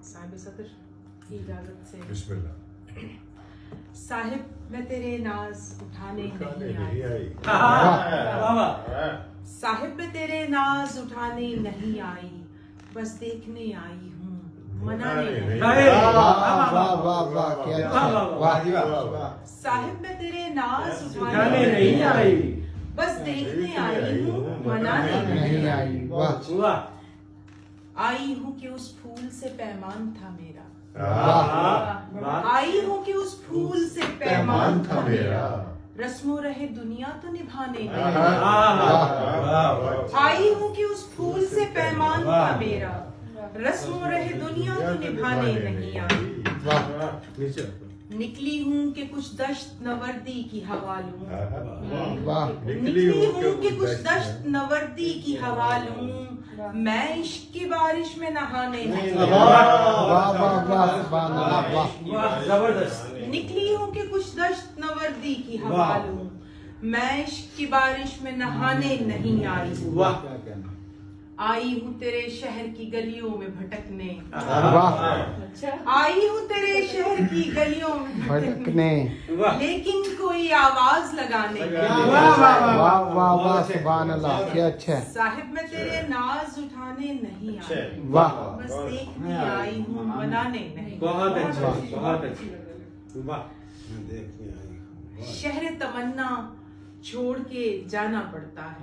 साहिब सदर की इजाजत से बिस्मिल्लाह। साहिब मैं तेरे नाज उठाने नहीं आई। साहिब मैं तेरे नाज उठाने नहीं आई, बस देखने आई हूँ मनाने नहीं। साहिब मैं तेरे नाज उठाने नहीं आई, बस देखने आई हूँ मनाने नहीं आई। आई हूँ कि उस फूल से पैमान था मेरा, आई हूँ कि उस फूल से पैमान था मेरा, रस्मों रहे दुनिया तो निभाने नहीं। आई हूँ कि उस फूल से पैमान था मेरा, रस्मों रहे दुनिया तो निभाने नहीं आई। निकली हूँ कि कुछ दश्त नवर्दी की हवा लूं, निकली हूँ कि कुछ दश्त नवर्दी की हवा लूं, मैं इश्क की बारिश में नहाने नहीं। निकली हूँ कि कुछ दश्त नवर्दी की हवा लूं, मैं इश्क की बारिश में नहाने नहीं आई। आई हूँ तेरे शहर की गलियों में भटकने, आई हूँ तेरे शहर की गलियों में भटकने, लेकिन कोई आवाज लगाने। सुभान अल्लाह, क्या अच्छा है। साहिब मैं तेरे नाज उठाने नहीं आई, बस देखने आई हूँ मनाने नहीं। बहुत अच्छा, बहुत अच्छा। शहर तमन्ना छोड़ के जाना पड़ता है,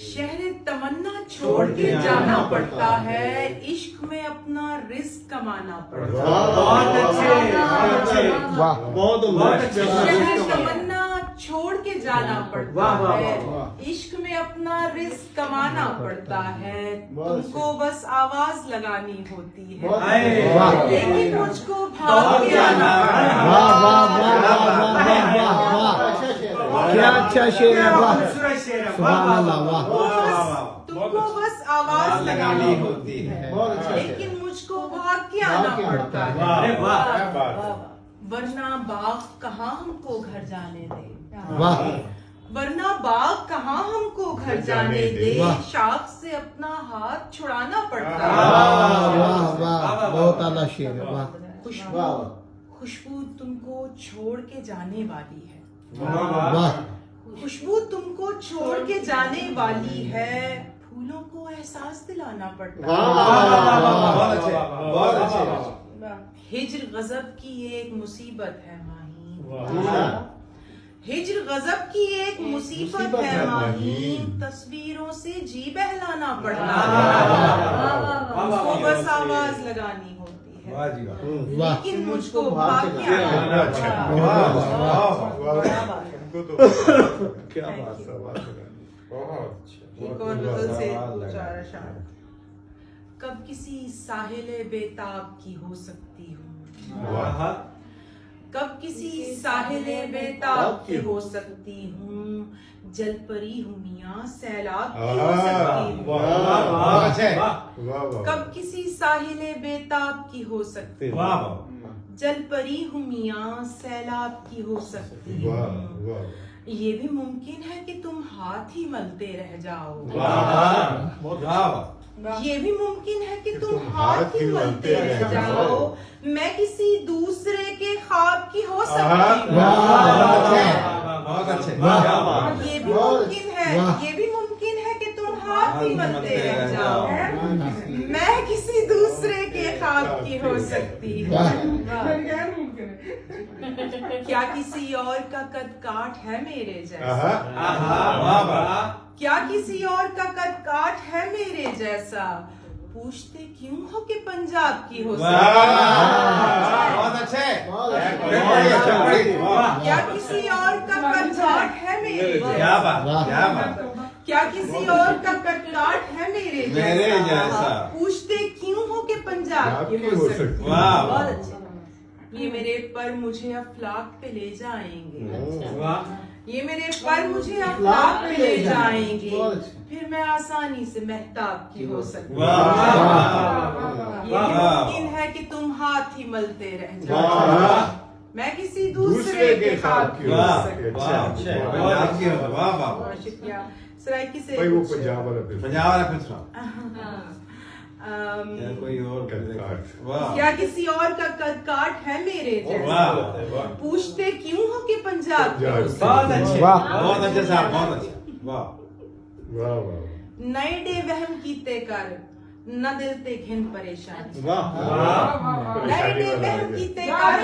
शहर तमन्ना छोड़ के जाना पड़ता है, इश्क में अपना रिस्क कमाना पड़ता है। बहुत अच्छे, शहर तमन्ना छोड़ के जाना पड़ता है, इश्क में अपना रिस्क कमाना पड़ता है, तुमको बस आवाज लगानी होती है, लेकिन मुझको भाग के आना क्या अच्छा शेर है। वाह सुभान अल्लाह, वाह। तुमको बस आवाज लगानी होती है, लेकिन मुझको भाग के आना पड़ता है, वरना बाग कहाँ हमको घर जाने दे, वरना बाग कहाँ हमको घर जाने दे, शाख से अपना हाथ छुड़ाना पड़ता है। बहुत आला शेर है। वाह। खुशबू तुमको छोड़ के जाने वाली है, वाह। खुशबू तुमको छोड़ के जाने वाली है, फूलों को एहसास दिलाना पड़ता है। हिज्र गजब की एक मुसीबत है माही, हिज्र गजब की एक मुसीबत है माही, तस्वीरों से जी बहलाना पड़ता है, उसको बस आवाज लगानी होती है, लेकिन मुझको भाग के आना पड़ता है। क्या बात है, बहुत एक और गजल से चार अशार। कब किसी साहिले बेताब की हो सकती हूँ, कब किसी साहिले बेताब की हो सकती हूँ, जल परी हूँ मियाँ सैलाब की हो सकती हूँ, कब किसी साहिले बेताब की हो सकती हूँ, जल परी हूँ मियाँ सैलाब की हो सकती हूँ, ये भी मुमकिन है कि तुम हाथ ही मलते रह जाओ, ये भी मुमकिन है कि तुम हाथ ही मलते रह जाओ, मैं किसी दूसरे के ख्वाब की हो सकती हूँ, ये भी मुमकिन है, ये भी मुमकिन है कि तुम हाथ ही मलते रह जाओ, मैं किसी दूसरे के ख्वाब की हो सकती हूँ। क्या किसी और का कद काठ है मेरे जैसा, क्या किसी और का कद काठ है मेरे जैसा, पूछते क्यों हो कि पंजाब की हो सकती, क्या किसी और का कद काठ है मेरे जैसा, क्या किसी और का कद काठ है मेरे जैसा, पूछते क्यों हो कि पंजाब की हो सकती। बहुत अच्छा। ये मेरे पर मुझे अफलाक पे ले जाएंगे, ये मेरे पर मुझे अफलाक पे ले जाएंगे, फिर मैं आसानी से मेहताब की हो सकती हूँ, ये भी मुमकिन है कि तुम हाथ ही मलते रह जाओ, मैं किसी दूसरे के ख्वाब की हो सकती हूँ। शुक्रिया। सराइकी से भाई वो पंजाब वाला फिर कोई और वाह क्या किसी और का कद काट है मेरे जैसा? पूछते क्यों हो कि पंजाब के हो सकते? बहुत अच्छे वाह। बहुत अच्छे साहब बहुत अच्छे वाह वाह वाह नए डे वहम कीते कर न दिल ते घिन परेशानी वाह नए डे वहम कीते कर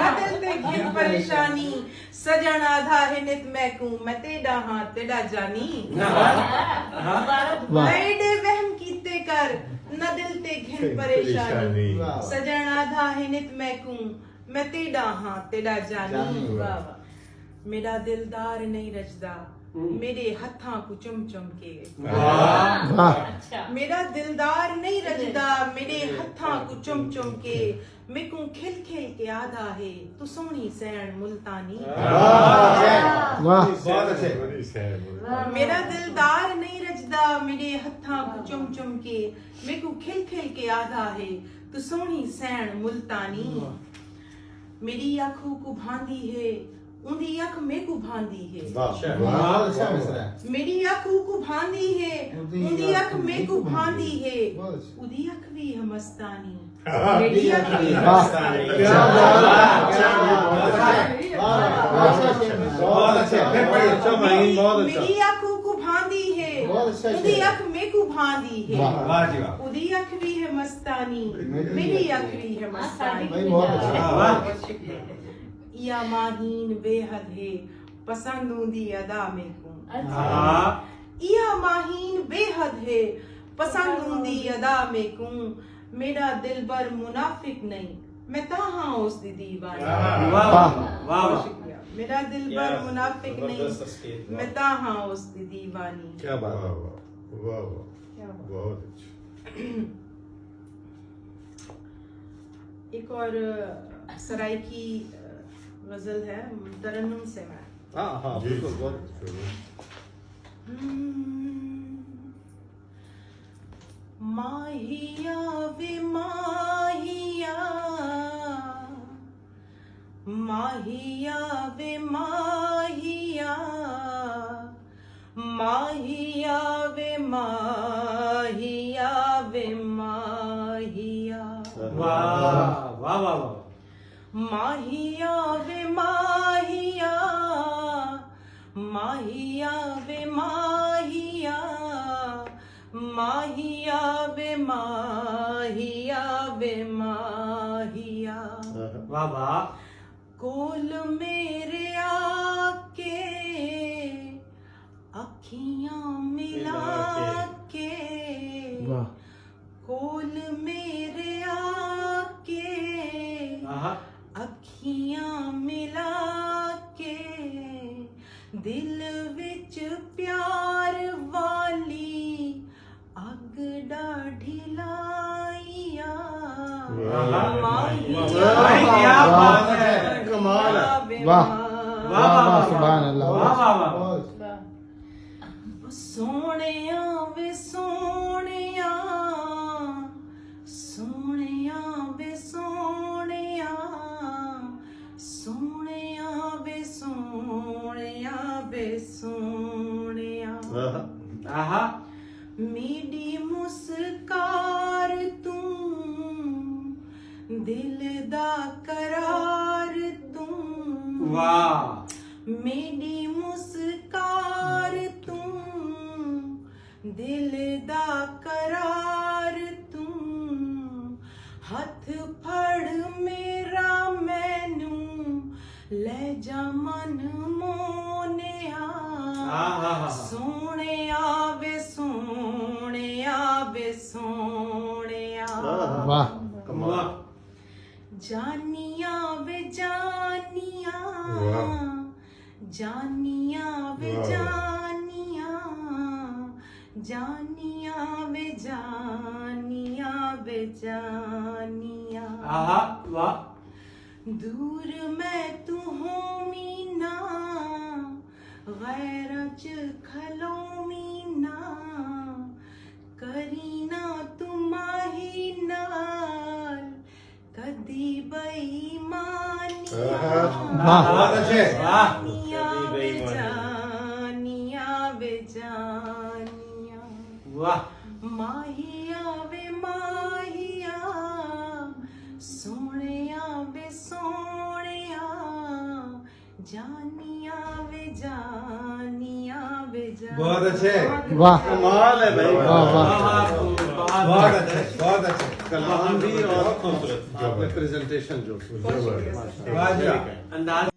न दिल ते घिन परेशानी सजन आधा है नित मैकू मैं तेरा हाथ तेरा जानी वाह नए डे वहम कीते कर न दिल ते घिन परेशानी सजन आधा है नित मैकू मैं तेरा हाथ तेरा जानी वाह वाह मेरा दिलदार नहीं रजदा मेरे हत्थां को चुम चुम के वाह मेरा दिलदार नहीं रजदा मेरे हत्थां को चुम चुम के मेकू खिल खिल के आधा है तू सोहनी सैन मुल्तानी वाह बहुत अच्छे बड़ी सैन मेरा दिलदार नहीं रजदा मेरे हत्थां को चुम चुम के मेकू खिल खिल के आधा है तू सोहनी सैन मुल्तानी मेरी आंखों को भांदी है उंदी अख मेकू भांदी है बहुत अच्छा मिसरा है मेरी आंखों को भांदी है उंदी अख मेकू भांदी है उदी अख भी है मस्तानी मेरी अख भी है वाह। मस्तानी बहुत अच्छे फिर पढ़िए अच्छा माहिन बहुत अच्छा मेरी आंखों को भांदी है उदी अख मेकू भांदी है वाह जी वाह उदी अख भी है मस्तानी मेरी अख भी है मस्तानी या माहीन बेहद है पसंद ऊंदी अदा में को या माहीन बेहद है पसंद ऊंदी अदा में को मेरा दिलबर मुनाफिक नहीं मैं ताहा उस दी दीवानी शुक्रिया मेरा दिलबर मुनाफिक नहीं मैं ताहा उस दी दीवानी क्या बात वाह वाह वाह क्या बात। बहुत अच्छा एक और सराइकी गजल है तरन्नुम से मैं हाँ हाँ जी बिल्कुल बहुत माहिया वे माहिया माहिया वे माहिया माहिया वे माहिया वे माहिया वाह वाह वाह माहिया वे माहिया माहिया वे माहिया माहिया वे माहिया वे माहिया वाह वाह कोल मेरे आके अखियां मिला के वाह कोल मेरे आके अखियां मिला के दिल विच प्यार वाली अग डाढ़ी लाइया क्या बात है कमाल है वाह वाह वाह सुभान अल्लाह वाह वाह वाह सोनिया वे सोनिया सोनिया वे सोनिया सोनिया वे सोनिया वे सोनिया आहा मेरी मुस्कार तू दिल दा करार तू वाह मेरी मुस्कार तू दिल दा करार तू हथ फड़ मेरा मैनू ले जा मन मोनिया सोनिया वे सोनिया वे सोनिया वाह वाह जानिया वे जानिया वाह। जानिया वे वाह। जानिया जानिया वे जानिया वे जानिया आहा वाह दूर मैं तू हूँ मीना गैर च खलो मीना करीना तुमाही नाल कदी बेईमानिया वाह। बहुत अच्छे जानिया बेजानिया बेजानिया वाह माही माहिया वे माहिया सोनिया वे सोनिया जानिया वे जानिया वे जानिया। बहुत अच्छे। वाह कमाल है भाई। वाह वाह बहुत अच्छे, बहुत अच्छे। कलाम भी और खूबसूरत आपने प्रेजेंटेशन जो वाह जी वाह। अंदाज